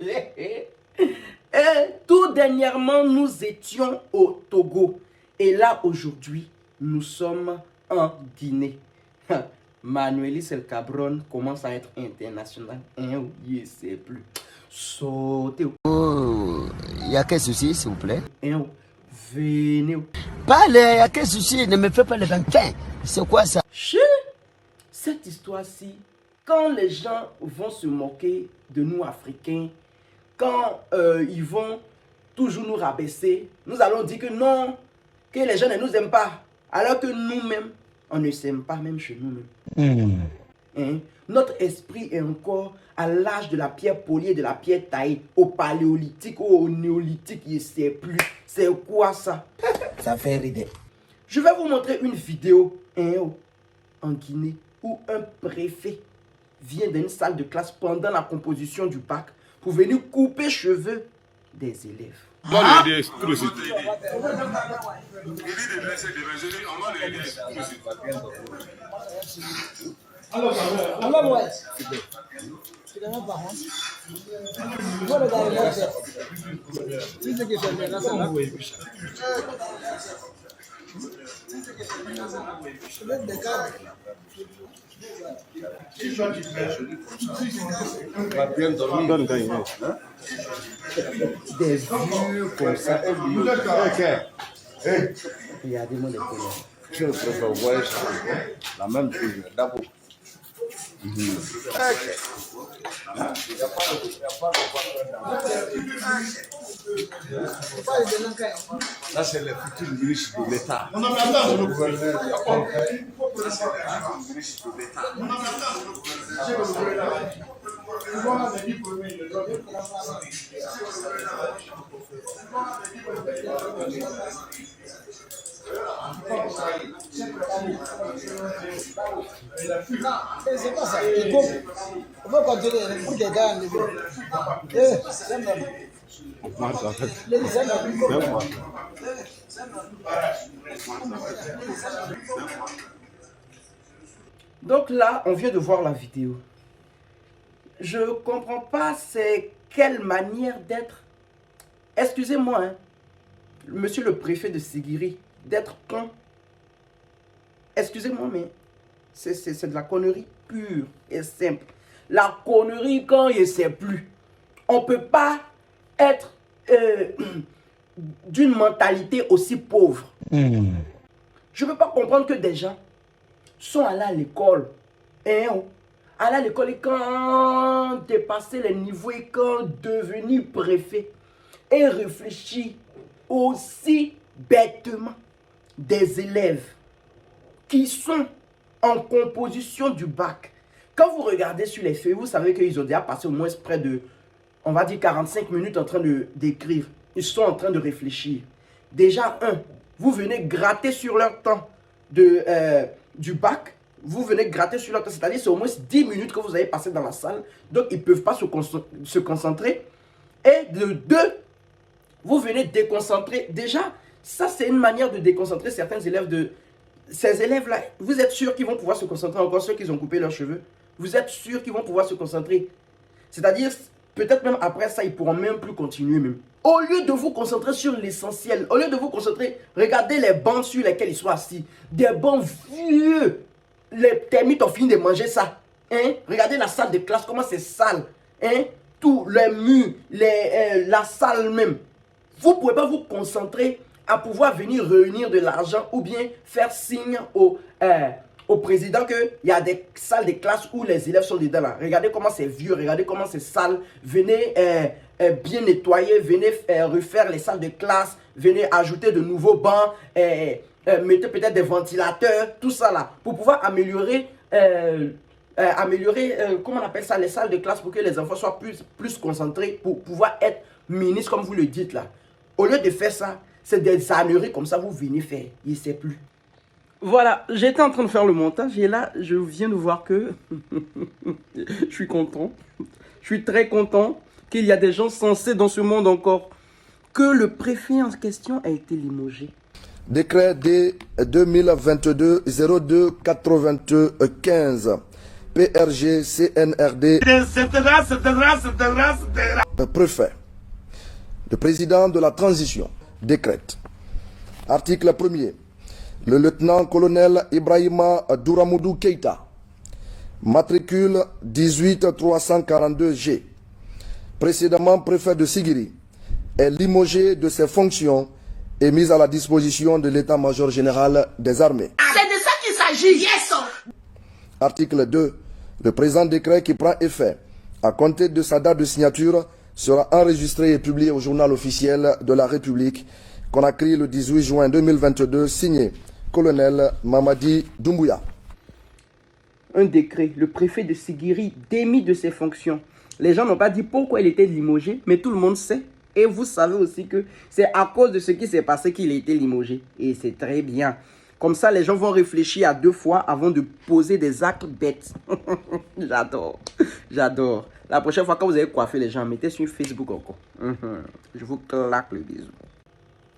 Et tout dernièrement, nous étions au Togo. Et là, aujourd'hui, nous sommes en Guinée. Manuelis El Cabron commence à être international. Oui, c'est plus. Sautez. Oh, il y a quel souci, s'il vous plaît? Venez. Parlez, il y a quel souci? Ne me fais pas le vainqueur. C'est quoi ça? Cette histoire-ci, quand les gens vont se moquer de nous Africains, quand ils vont toujours nous rabaisser, nous allons dire que non, que les gens ne nous aiment pas, alors que nous-mêmes, on ne s'aime pas même chez nous-mêmes. Notre esprit est encore à l'âge de la pierre polie et de la pierre taillée, au paléolithique ou au néolithique, je ne sais plus. C'est quoi ça? Ça fait rire. Je vais vous montrer une vidéo en Guinée où un préfet vient d'une salle de classe pendant la composition du bac pour venir couper cheveux des élèves. On va l'aider tout de suite. Des vieux comme ça. Regardez-moi les couleurs. Je préfère voir la même chose d'abord. Là, c'est le futur ministre de l'État. C'est pas ça. On va continuer. Pour des gars, Donc là, on vient de voir la vidéo. Je ne comprends pas c'est quelle manière d'être. Excusez-moi, hein, monsieur le préfet de Sigiri, d'être con. Excusez-moi, mais c'est de la connerie pure et simple. La connerie quand il ne sait plus. On ne peut pas être d'une mentalité aussi pauvre. Je ne peux pas comprendre que des gens sont allés à l'école. Allés à l'école et quand dépasser les niveaux et quand devenir préfet et réfléchir aussi bêtement des élèves qui sont en composition du bac. Quand vous regardez sur les feuilles, vous savez qu'ils ont déjà passé au moins près de, on va dire 45 minutes en train d'écrire. Ils sont en train de réfléchir. Déjà, vous venez gratter sur leur temps du bac. Vous venez gratter sur leur temps, c'est-à-dire c'est au moins 10 minutes que vous avez passé dans la salle. Donc, ils ne peuvent pas se concentrer. Et de 2, vous venez déconcentrer. Déjà, ça c'est une manière de déconcentrer certains élèves de... Ces élèves-là, vous êtes sûr qu'ils vont pouvoir se concentrer, encore ceux qui ont coupé leurs cheveux. Vous êtes sûr qu'ils vont pouvoir se concentrer. C'est-à-dire, peut-être même après ça, ils ne pourront même plus continuer même. Au lieu de vous concentrer sur l'essentiel, au lieu de vous concentrer, regardez les bancs sur lesquels ils sont assis. Des bancs vieux. Les termites ont fini de manger ça. Regardez la salle de classe, comment c'est sale. Tout, les murs, la salle même. Vous ne pouvez pas vous concentrer à pouvoir venir réunir de l'argent ou bien faire signe au président qu'il y a des salles de classe où les élèves sont dedans là. Regardez comment c'est vieux, regardez comment c'est sale. Venez bien nettoyer, venez refaire les salles de classe, venez ajouter de nouveaux bancs, mettez peut-être des ventilateurs, tout ça là, pour pouvoir améliorer, comment on appelle ça, les salles de classe pour que les enfants soient plus concentrés pour pouvoir être ministres comme vous le dites là. Au lieu de faire ça, c'est des âneries comme ça, vous venez faire. Il ne sait plus. Voilà, j'étais en train de faire le montage et là, je viens de voir que je suis content. Je suis très content qu'il y a des gens sensés dans ce monde encore. Que le préfet en question a été limogé. Décret D 2022-02-95 PRG, CNRD, préfet. Le président de la transition décrète. Article 1er. Le lieutenant-colonel Ibrahima Douramoudou Keïta, matricule 18342G, précédemment préfet de Sigiri, est limogé de ses fonctions et mis à la disposition de l'état-major général des armées. C'est de ça qu'il s'agit. Yes. Article 2. Le présent décret qui prend effet à compter de sa date de signature sera enregistré et publié au journal officiel de la République, Conakry le 18 juin 2022, signé colonel Mamadi Doumbouya. Un décret, le préfet de Sigiri démis de ses fonctions. Les gens n'ont pas dit pourquoi il était limogé, mais tout le monde sait. Et vous savez aussi que c'est à cause de ce qui s'est passé qu'il a été limogé. Et c'est très bien. Comme ça, les gens vont réfléchir à 2 fois avant de poser des actes bêtes. J'adore. J'adore. La prochaine fois, quand vous allez coiffer les gens, mettez sur Facebook encore. Je vous claque le bisou.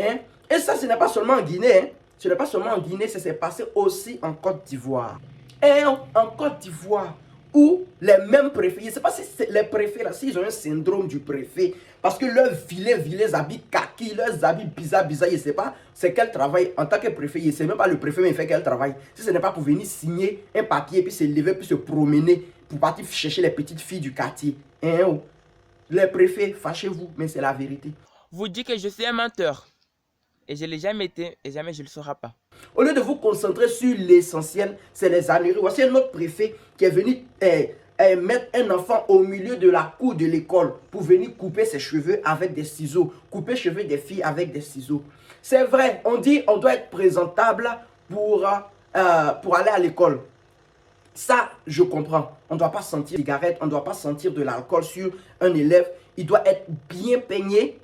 Hein? Et ça, ce n'est pas seulement en Guinée. Hein? Ce n'est pas seulement en Guinée, ça s'est passé aussi en Côte d'Ivoire. Et en Côte d'Ivoire, où les mêmes préfets, je ne sais pas si les préfets là, s'ils ont un syndrome du préfet, parce que leurs vilains habits kaki, leurs habits bizarres, je ne sais pas, c'est quel travail en tant que préfet, je ne sais même pas le préfet, mais il fait quel travail. Si ce n'est pas pour venir signer un papier, puis se lever, puis se promener, pour partir chercher les petites filles du quartier. Hein? Les préfets, fâchez-vous, mais c'est la vérité. Vous dites que je suis un menteur. Et je ne l'ai jamais été et jamais je ne le serai pas. Au lieu de vous concentrer sur l'essentiel, c'est les âneries. Voici un autre préfet qui est venu mettre un enfant au milieu de la cour de l'école pour venir couper ses cheveux avec des ciseaux. Couper les cheveux des filles avec des ciseaux. C'est vrai, on dit on doit être présentable pour aller à l'école. Ça, je comprends. On ne doit pas sentir de cigarette, on ne doit pas sentir de l'alcool sur un élève. Il doit être bien peigné.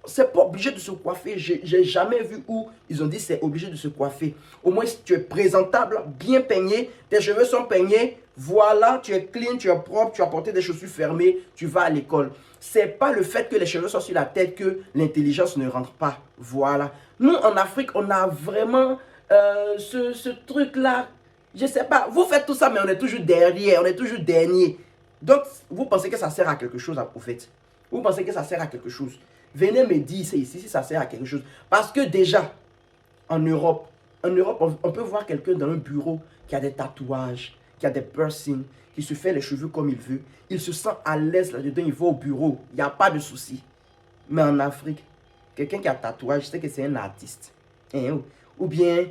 C'est pas obligé de se coiffer. J'ai jamais vu où ils ont dit c'est obligé de se coiffer. Au moins, si tu es présentable, bien peigné, tes cheveux sont peignés, voilà, tu es clean, tu es propre, tu as porté des chaussures fermées, tu vas à l'école. C'est pas le fait que les cheveux soient sur la tête que l'intelligence ne rentre pas. Voilà. Nous, en Afrique, on a vraiment ce truc-là. Je sais pas, vous faites tout ça, mais on est toujours derrière, on est toujours dernier. Donc, vous pensez que ça sert à quelque chose, au fait? Vous pensez que ça sert à quelque chose? Venez me dire ici si ça sert à quelque chose. Parce que déjà, en Europe, on peut voir quelqu'un dans un bureau qui a des tatouages, qui a des piercings, qui se fait les cheveux comme il veut. Il se sent à l'aise là-dedans, il va au bureau. Il n'y a pas de souci. Mais en Afrique, quelqu'un qui a un tatouage, c'est que c'est un artiste. Ou bien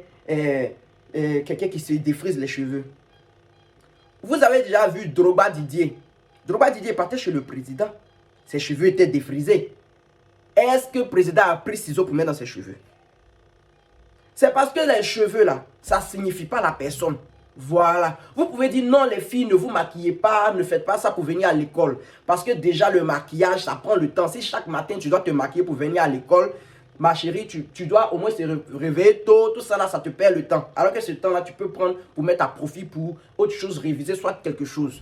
quelqu'un qui se défrise les cheveux. Vous avez déjà vu Drogba Didier. Drogba Didier partait chez le président. Ses cheveux étaient défrisés. Est-ce que le président a pris ciseaux pour mettre dans ses cheveux? C'est parce que les cheveux là, ça ne signifie pas la personne. Voilà. Vous pouvez dire non, les filles, ne vous maquillez pas, ne faites pas ça pour venir à l'école. Parce que déjà le maquillage, ça prend le temps. Si chaque matin tu dois te maquiller pour venir à l'école, ma chérie, tu dois au moins se réveiller tôt. Tout ça là, ça te perd le temps. Alors que ce temps là, tu peux prendre pour mettre à profit pour autre chose, réviser, soit quelque chose.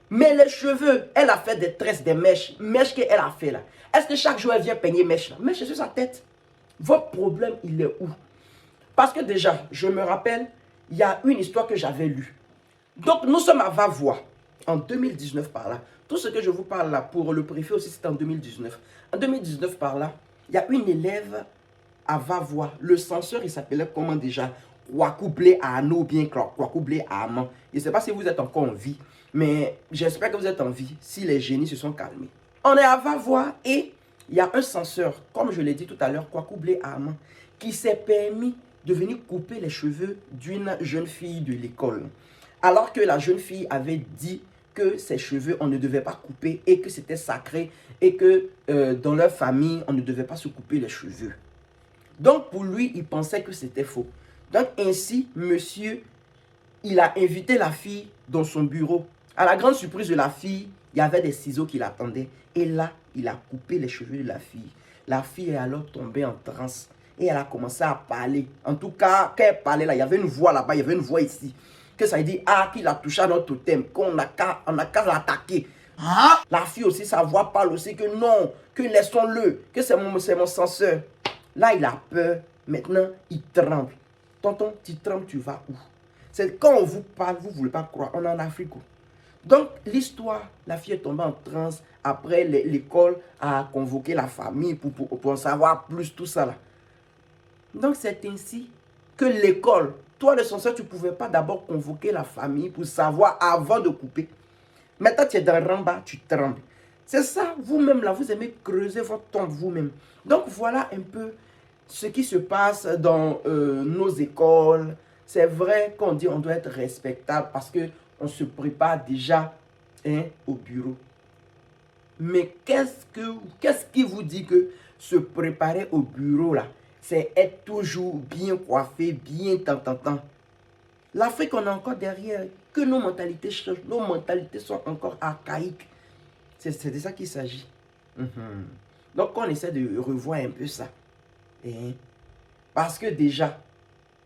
Mais les cheveux, elle a fait des tresses, des mèches. Mèches qu'elle a fait là. Est-ce que chaque jour elle vient peigner mèche là? Mèche sur sa tête. Votre problème, il est où? Parce que déjà, je me rappelle, il y a une histoire que j'avais lue. Donc, nous sommes à Vavois, en 2019 par là. Tout ce que je vous parle là, pour le préfet aussi, c'était en 2019. En 2019 par là, il y a une élève à Vavois. Le censeur, il s'appelait comment déjà? Kwakoublé Ano ou bien Kwakoublé Aman. Je ne sais pas si vous êtes encore en vie, mais j'espère que vous êtes en vie, si les génies se sont calmés. On est à Vavois et il y a un censeur, comme je l'ai dit tout à l'heure, Kwakoublé Aman, qui s'est permis de venir couper les cheveux d'une jeune fille de l'école. Alors que la jeune fille avait dit que ses cheveux, on ne devait pas couper et que c'était sacré et que dans leur famille, on ne devait pas se couper les cheveux. Donc pour lui, il pensait que c'était faux. Donc ainsi, monsieur, il a invité la fille dans son bureau. À la grande surprise de la fille, il y avait des ciseaux qui l'attendaient. Et là, il a coupé les cheveux de la fille. La fille est alors tombée en transe. Et elle a commencé à parler. En tout cas, quand elle parlait là, il y avait une voix là-bas, il y avait une voix ici. Que ça dit, ah, qu'il a touché à notre totem, qu'on n'a qu'à l'attaquer. Hein? La fille aussi, sa voix parle aussi que non, que laissons-le, que c'est mon censeur. Là, il a peur. Maintenant, il tremble. Tonton, tu trembles, tu vas où? C'est quand on vous parle, vous ne voulez pas croire. On est en Afrique. Donc, l'histoire, la fille est tombée en transe. Après, l'école a convoqué la famille pour en savoir plus, tout ça là. Donc, c'est ainsi que l'école, toi le censeur, tu ne pouvais pas d'abord convoquer la famille pour savoir avant de couper. Maintenant, tu es dans le ramba, tu trembles. C'est ça, vous-même là, vous aimez creuser votre tombe vous-même. Donc, voilà un peu ce qui se passe dans nos écoles. C'est vrai qu'on dit qu'on doit être respectable parce qu'on se prépare déjà au bureau. Mais qu'est-ce qui vous dit que se préparer au bureau là, c'est être toujours bien coiffé, bien tant. L'Afrique, on est encore derrière. Que nos mentalités changent. Nos mentalités sont encore archaïques. C'est de ça qu'il s'agit. Donc, on essaie de revoir un peu ça. Parce que déjà,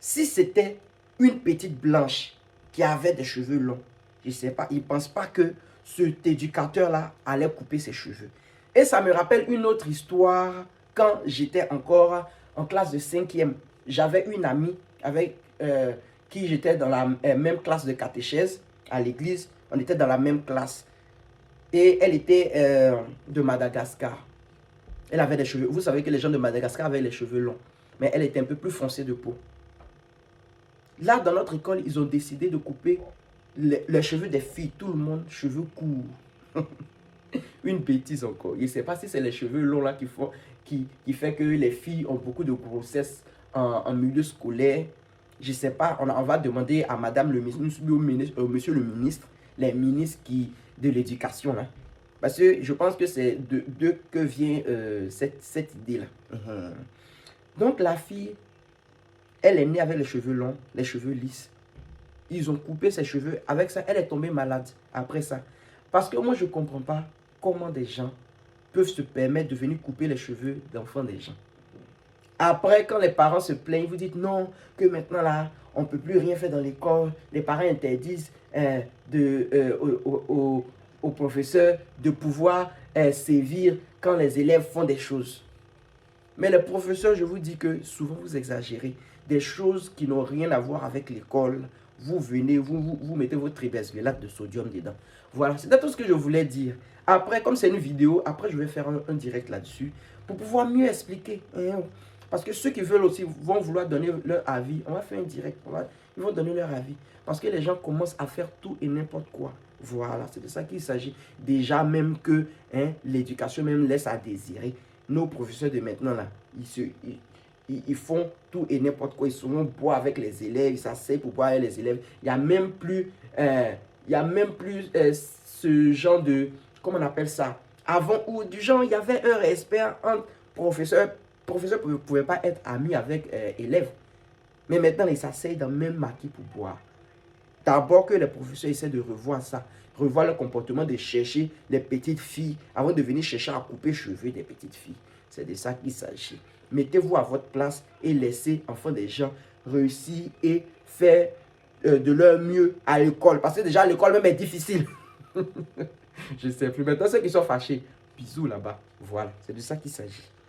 si c'était une petite blanche qui avait des cheveux longs, je ne sais pas, il ne pense pas que cet éducateur-là allait couper ses cheveux. Et ça me rappelle une autre histoire quand j'étais encore en classe de 5e. J'avais une amie avec qui j'étais dans la même classe de catéchèse à l'église. On était dans la même classe. Et elle était de Madagascar. Elle avait des cheveux. Vous savez que les gens de Madagascar avaient les cheveux longs. Mais elle était un peu plus foncée de peau. Là, dans notre école, ils ont décidé de couper les cheveux des filles. Tout le monde, cheveux courts. Une bêtise encore. Je ne sais pas si c'est les cheveux longs là qui fait que les filles ont beaucoup de grossesse en milieu scolaire. Je ne sais pas. On va demander à madame le ministre, monsieur le ministre, les ministres de l'éducation là. Parce que je pense que c'est de que vient cette idée-là. Donc la fille, elle est née avec les cheveux longs, les cheveux lisses. Ils ont coupé ses cheveux. Avec ça, elle est tombée malade après ça. Parce que moi, je ne comprends pas comment des gens peuvent se permettre de venir couper les cheveux d'enfants des gens. Après, quand les parents se plaignent, vous dites non, que maintenant là, on ne peut plus rien faire dans l'école. Les parents interdisent aux professeurs de pouvoir sévir quand les élèves font des choses. Mais les professeurs, je vous dis que souvent vous exagérez. Des choses qui n'ont rien à voir avec l'école. Vous venez, vous mettez votre tribesgulate de sodium dedans. Voilà, c'était tout ce que je voulais dire. Après, comme c'est une vidéo, après je vais faire un direct là-dessus pour pouvoir mieux expliquer. Parce que ceux qui veulent aussi vont vouloir donner leur avis. On va faire un direct. Ils vont donner leur avis. Parce que les gens commencent à faire tout et n'importe quoi. Voilà, c'est de ça qu'il s'agit. Déjà même que l'éducation même laisse à désirer. Nos professeurs de maintenant, là, ils font tout et n'importe quoi. Ils se boivent avec les élèves. Ils s'asseyent pour boire avec les élèves. Il n'y a même plus, ce genre de... Comment on appelle ça? Avant, où du genre, il y avait un respect entre professeurs. Professeur ne pouvait pas être ami avec élèves. Mais maintenant, ils s'asseyent dans le même maquis pour boire. D'abord que les professeurs essaient de revoir ça. Revoir le comportement de chercher les petites filles avant de venir chercher à couper les cheveux des petites filles. C'est de ça qu'il s'agit. Mettez-vous à votre place et laissez enfants des gens réussir et faire de leur mieux à l'école. Parce que déjà, à l'école même est difficile. Je ne sais plus. Maintenant, ceux qui sont fâchés, bisous là-bas. Voilà, c'est de ça qu'il s'agit.